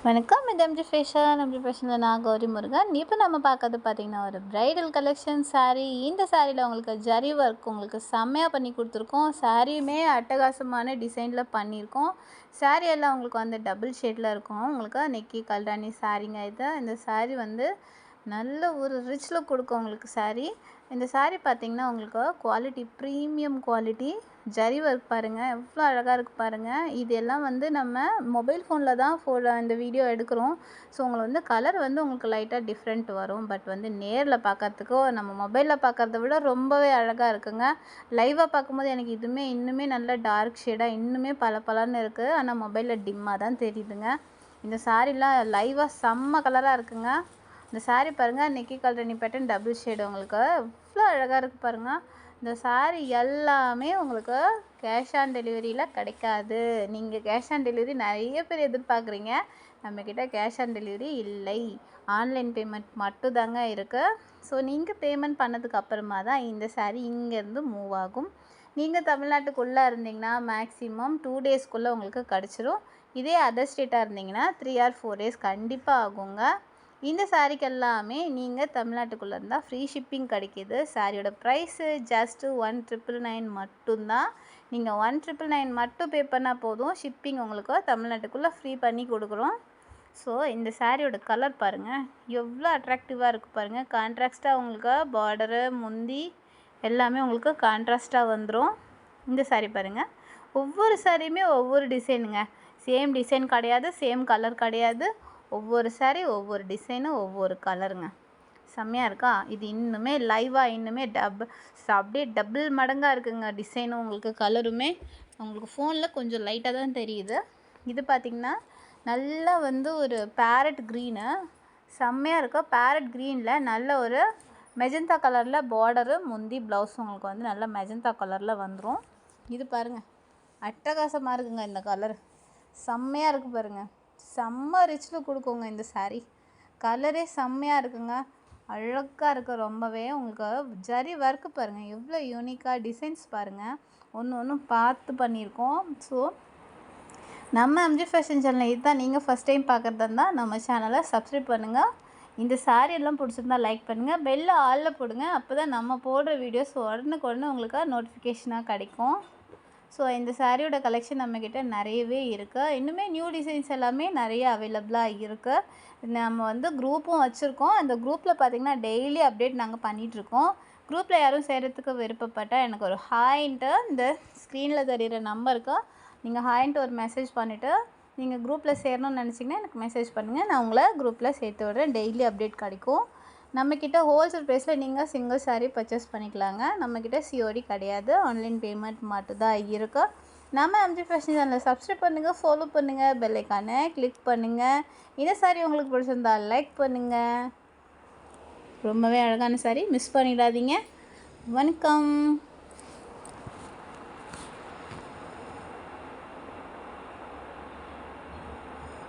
வணக்கம். இது எம்ஜி ஃபேஷனில் நான் கௌரி முருகன். இப்போ நம்ம பார்க்கறது பார்த்திங்கன்னா ஒரு ப்ரைடல் கலெக்ஷன் சாரீ. இந்த சாரியில் உங்களுக்கு ஜரி ஒர்க் உங்களுக்கு செம்மையாக பண்ணி கொடுத்துருக்கோம். சாரியுமே அட்டகாசமான டிசைனில் பண்ணியிருக்கோம். சாரீ எல்லாம் உங்களுக்கு வந்து டபுள் ஷேடில் இருக்கும். உங்களுக்கு நெக்கி கல்ராணி சாரீங்க இது. இந்த சாரீ வந்து நல்ல ஒரு ரிச் லுக் கொடுக்கும் உங்களுக்கு சாரீ. இந்த சாரீ பார்த்திங்கன்னா உங்களுக்கு quality premium quality. Zari work பாருங்கள் எவ்வளோ அழகாக இருக்குது பாருங்கள். இது எல்லாம் வந்து நம்ம மொபைல் ஃபோனில் தான் இந்த வீடியோ எடுக்கிறோம். ஸோ உங்களுக்கு வந்து கலர் வந்து உங்களுக்கு லைட்டாக டிஃப்ரெண்ட் வரும். பட் வந்து நேரில் பார்க்கறதுக்கோ நம்ம மொபைலில் பார்க்குறத விட ரொம்பவே அழகாக இருக்குங்க. லைவாக பார்க்கும்போது எனக்கு இன்னுமே நல்ல டார்க் ஷேடாக இன்னுமே பளபளன்னு இருக்குது. ஆனால் மொபைலில் டிம்மாக தான் தெரியுதுங்க. இந்த சாரீலாம் லைவாக செம்ம கலராக இருக்குங்க. இந்த சாரீ பாருங்கள் நெக்கி கல்ராணி பேட்டர்ன் டபுள் ஷேடு உங்களுக்கு எவ்வளோ அழகாக இருக்குது பாருங்கள். இந்த சாரீ எல்லாமே உங்களுக்கு கேஷ் ஆன் டெலிவரியில் கிடைக்காது. நீங்கள் கேஷ் ஆன் டெலிவரி நிறைய பேர் எதிர்பார்க்குறீங்க. நம்மக்கிட்ட கேஷ் ஆன் டெலிவரி இல்லை. ஆன்லைன் பேமெண்ட் மட்டும் தாங்க இருக்குது. ஸோ நீங்கள் பேமெண்ட் பண்ணதுக்கு அப்புறமா தான் இந்த சாரீ இங்கேருந்து மூவ் ஆகும். நீங்கள் தமிழ்நாட்டுக்குள்ளே இருந்தீங்கன்னா மேக்ஸிமம் 2 டேஸ்க்குள்ளே உங்களுக்கு கிடச்சிரும். இதே அதர் ஸ்டேட்டாக இருந்தீங்கன்னா 3 or 4 டேஸ் கண்டிப்பாக ஆகுங்க. இந்த சாரீக்கு எல்லாமே நீங்கள் தமிழ்நாட்டுக்குள்ளே இருந்தால் ஃப்ரீ ஷிப்பிங் கிடைக்கிது. சாரியோட ப்ரைஸு ஜஸ்ட்டு 1999 மட்டும்தான். நீங்கள் 1999 மட்டும் பே பண்ணால் போதும். ஷிப்பிங் உங்களுக்கு தமிழ்நாட்டுக்குள்ளே ஃப்ரீ பண்ணி கொடுக்குறோம். ஸோ இந்த சாரியோட கலர் பாருங்கள் எவ்வளோ அட்ராக்டிவாக இருக்குது பாருங்கள். கான்ட்ராஸ்ட்டாக உங்களுக்கு பார்டரு முந்தி எல்லாமே உங்களுக்கு கான்ட்ராஸ்ட்டாக வந்துடும். இந்த சாரீ பாருங்கள் ஒவ்வொரு சாரியுமே ஒவ்வொரு டிசைனுங்க. சேம் டிசைன் கிடையாது, சேம் கலர் கிடையாது. ஒவ்வொரு சாரீ ஒவ்வொரு டிசைனு ஒவ்வொரு கலருங்க. செம்மையாக இருக்கா? இது இன்னுமே லைவாக இன்னுமே அப்படியே டபுள் மடங்காக இருக்குங்க. டிசைனும் உங்களுக்கு கலருமே உங்களுக்கு ஃபோனில் கொஞ்சம் லைட்டாக தான் தெரியுது. இது பார்த்திங்கன்னா நல்லா வந்து ஒரு பேரட் க்ரீனு செம்மையாக இருக்கா. பேரட் க்ரீனில் நல்ல ஒரு மெஜந்தா கலரில் பார்டரு முந்தி ப்ளவுஸ் உங்களுக்கு வந்து நல்ல மெஜந்தா கலரில் வந்துடும். இது பாருங்கள் அட்டகாசமாக இருக்குங்க. இந்த கலர் செம்மையாக இருக்குது பாருங்கள். செம்ம ரிச் லுக் கொடுக்குங்க இந்த சாரீ. கலரே செம்மையாக இருக்குங்க. அழகாக இருக்குது ரொம்பவே. உங்களுக்கு ஜரி ஒர்க்கு பாருங்கள் எவ்வளோ யூனிக்காக டிசைன்ஸ் பாருங்கள். ஒன்றும் பார்த்து பண்ணியிருக்கோம். ஸோ நம்ம எம்ஜி ஃபேஷன் சேனல் இதுதான் நீங்கள் ஃபஸ்ட் டைம் பார்க்குறதா இருந்தால் நம்ம சேனலை சப்ஸ்கிரைப் பண்ணுங்கள். இந்த சாரீ எல்லாம் பிடிச்சிருந்தா லைக் பண்ணுங்கள். பெல்ல ஆளில் போடுங்க. அப்போ தான் நம்ம போடுற வீடியோஸ் உடனுக்குடனே உங்களுக்கு நோட்டிஃபிகேஷனாக கிடைக்கும். ஸோ இந்த சாரியோட கலெக்ஷன் நம்மக்கிட்ட நிறையவே இருக்குது. இன்னுமே நியூ டிசைன்ஸ் எல்லாமே நிறைய அவைலபிளாக இருக்குது. நம்ம வந்து குரூப்பும் வச்சுருக்கோம். அந்த குரூப்பில் பார்த்திங்கன்னா டெய்லி அப்டேட் நாங்கள் பண்ணிகிட்ருக்கோம். குரூப்பில் யாரும் சேரத்துக்கு விருப்பப்பட்டால் எனக்கு ஒரு ஹாய்ன்ட்டு இந்த ஸ்க்ரீனில் தெரிகிற நம்பருக்கு நீங்கள் ஹாய்ன்ட்டு ஒரு மெசேஜ் பண்ணிவிட்டு நீங்கள் குரூப்பில் சேரணும்னு நினச்சிங்கன்னா எனக்கு மெசேஜ் பண்ணுங்கள். நான் உங்களை குரூப்பில் சேர்த்து விட்றேன். டெய்லி அப்டேட் கிடைக்கும். நம்மக்கிட்ட ஹோல்சேல் ப்ரைஸில் நீங்கள் சிங்கிள் சாரீ பர்ச்சேஸ் பண்ணிக்கலாங்க. நம்மக்கிட்ட சிஓடி கிடையாது, ஆன்லைன் பேமெண்ட் மட்டும்தான் இருக்குது. நம்ம எம்ஜி ஃபேஷன் சேனலை சப்ஸ்கிரைப் பண்ணுங்கள், ஃபாலோ பண்ணுங்கள், பெல் ஐக்கானை கிளிக் பண்ணுங்கள். இந்த சாரீ உங்களுக்கு பிடிச்சிருந்தா லைக் பண்ணுங்கள். ரொம்பவே அழகான சாரீ, மிஸ் பண்ணிடாதீங்க. வணக்கம்.